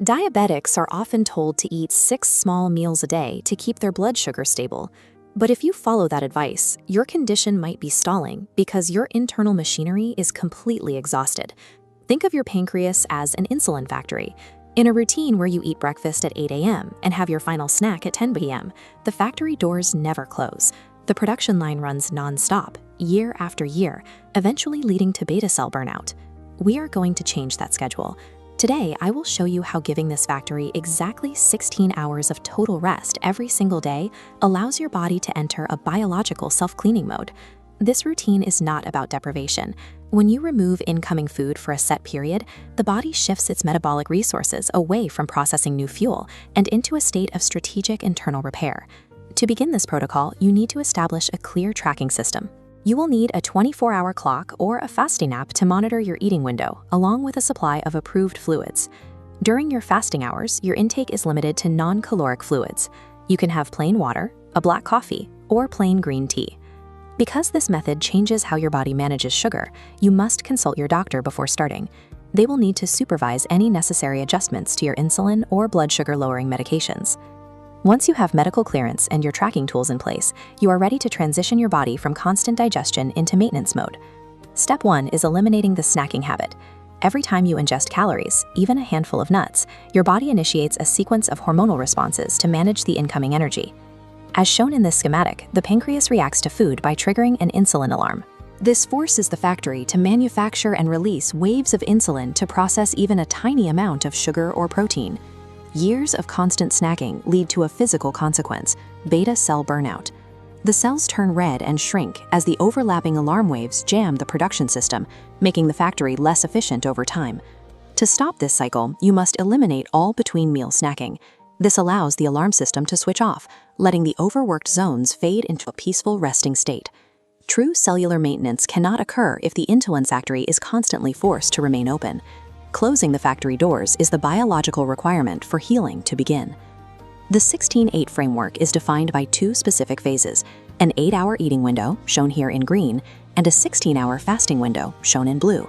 Diabetics are often told to eat 6 small meals a day to keep their blood sugar stable. But if you follow that advice, your condition might be stalling because your internal machinery is completely exhausted. Think of your pancreas as an insulin factory. In a routine where you eat breakfast at 8 a.m. and have your final snack at 10 p.m., the factory doors never close. The production line runs non-stop, year after year, eventually leading to beta cell burnout. We are going to change that schedule. Today, I will show you how giving this factory exactly 16 hours of total rest every single day allows your body to enter a biological self-cleaning mode. This routine is not about deprivation. When you remove incoming food for a set period, the body shifts its metabolic resources away from processing new fuel and into a state of strategic internal repair. To begin this protocol, you need to establish a clear tracking system. You will need a 24-hour clock or a fasting app to monitor your eating window, along with a supply of approved fluids. During your fasting hours, your intake is limited to non-caloric fluids. You can have plain water, a black coffee, or plain green tea. Because this method changes how your body manages sugar, you must consult your doctor before starting. They will need to supervise any necessary adjustments to your insulin or blood sugar-lowering medications. Once you have medical clearance and your tracking tools in place, you are ready to transition your body from constant digestion into maintenance mode. Step 1 is eliminating the snacking habit. Every time you ingest calories, even a handful of nuts, your body initiates a sequence of hormonal responses to manage the incoming energy. As shown in this schematic, the pancreas reacts to food by triggering an insulin alarm. This forces the factory to manufacture and release waves of insulin to process even a tiny amount of sugar or protein. Years of constant snacking lead to a physical consequence: beta cell burnout. The cells turn red and shrink as the overlapping alarm waves jam the production system, making the factory less efficient over time. To stop this cycle, you must eliminate all between-meal snacking. This allows the alarm system to switch off, letting the overworked zones fade into a peaceful resting state. True cellular maintenance cannot occur if the insulin factory is constantly forced to remain open. Closing the factory doors is the biological requirement for healing to begin. The 16-8 framework is defined by 2 specific phases: an 8-hour eating window, shown here in green, and a 16-hour fasting window, shown in blue.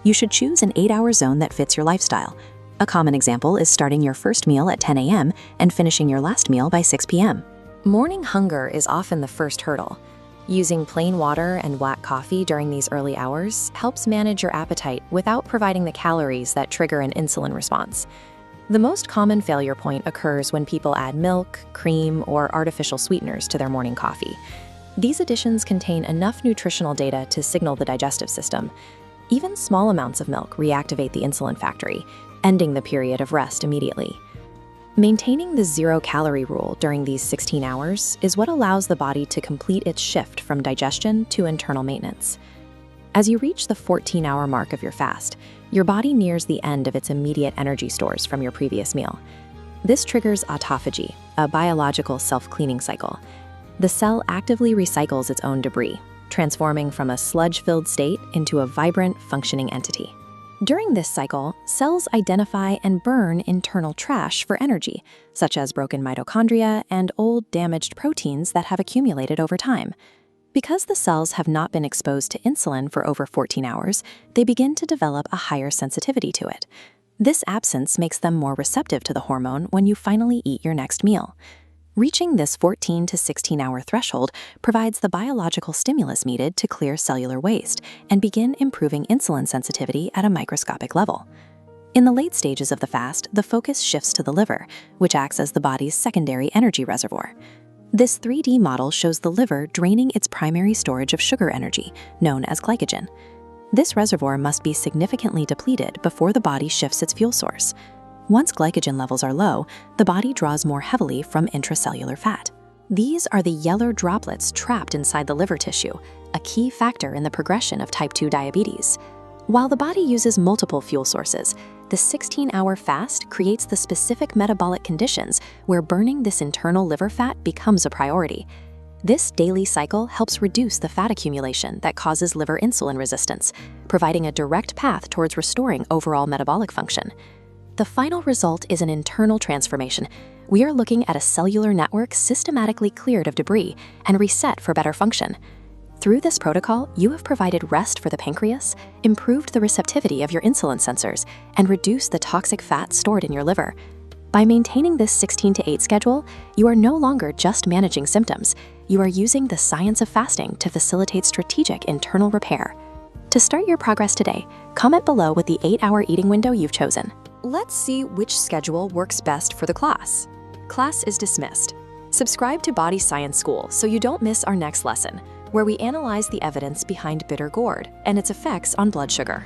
You should choose an 8-hour zone that fits your lifestyle. A common example is starting your first meal at 10 a.m. and finishing your last meal by 6 p.m. Morning hunger is often the first hurdle. Using plain water and black coffee during these early hours helps manage your appetite without providing the calories that trigger an insulin response. The most common failure point occurs when people add milk, cream, or artificial sweeteners to their morning coffee. These additions contain enough nutritional data to signal the digestive system. Even small amounts of milk reactivate the insulin factory, ending the period of rest immediately. Maintaining the 0-calorie rule during these 16 hours is what allows the body to complete its shift from digestion to internal maintenance. As you reach the 14-hour mark of your fast, your body nears the end of its immediate energy stores from your previous meal. This triggers autophagy, a biological self-cleaning cycle. The cell actively recycles its own debris, transforming from a sludge-filled state into a vibrant, functioning entity. During this cycle, cells identify and burn internal trash for energy, such as broken mitochondria and old damaged proteins that have accumulated over time. Because the cells have not been exposed to insulin for over 14 hours, they begin to develop a higher sensitivity to it. This absence makes them more receptive to the hormone when you finally eat your next meal. Reaching this 14 to 16-hour threshold provides the biological stimulus needed to clear cellular waste and begin improving insulin sensitivity at a microscopic level. In the late stages of the fast, the focus shifts to the liver, which acts as the body's secondary energy reservoir. This 3D model shows the liver draining its primary storage of sugar energy, known as glycogen. This reservoir must be significantly depleted before the body shifts its fuel source. Once glycogen levels are low, the body draws more heavily from intracellular fat. These are the yellow droplets trapped inside the liver tissue, a key factor in the progression of type 2 diabetes. While the body uses multiple fuel sources, the 16-hour fast creates the specific metabolic conditions where burning this internal liver fat becomes a priority. This daily cycle helps reduce the fat accumulation that causes liver insulin resistance, providing a direct path towards restoring overall metabolic function. The final result is an internal transformation. We are looking at a cellular network systematically cleared of debris and reset for better function. Through this protocol, you have provided rest for the pancreas, improved the receptivity of your insulin sensors, and reduced the toxic fat stored in your liver. By maintaining this 16-to-8 schedule, you are no longer just managing symptoms. You are using the science of fasting to facilitate strategic internal repair. To start your progress today, comment below with the 8-hour eating window you've chosen. Let's see which schedule works best for the class. Class is dismissed. Subscribe to Body Science School so you don't miss our next lesson, where we analyze the evidence behind bitter gourd and its effects on blood sugar.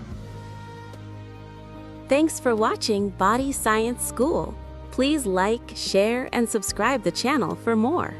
Thanks for watching Body Science School. Please like, share, and subscribe the channel for more.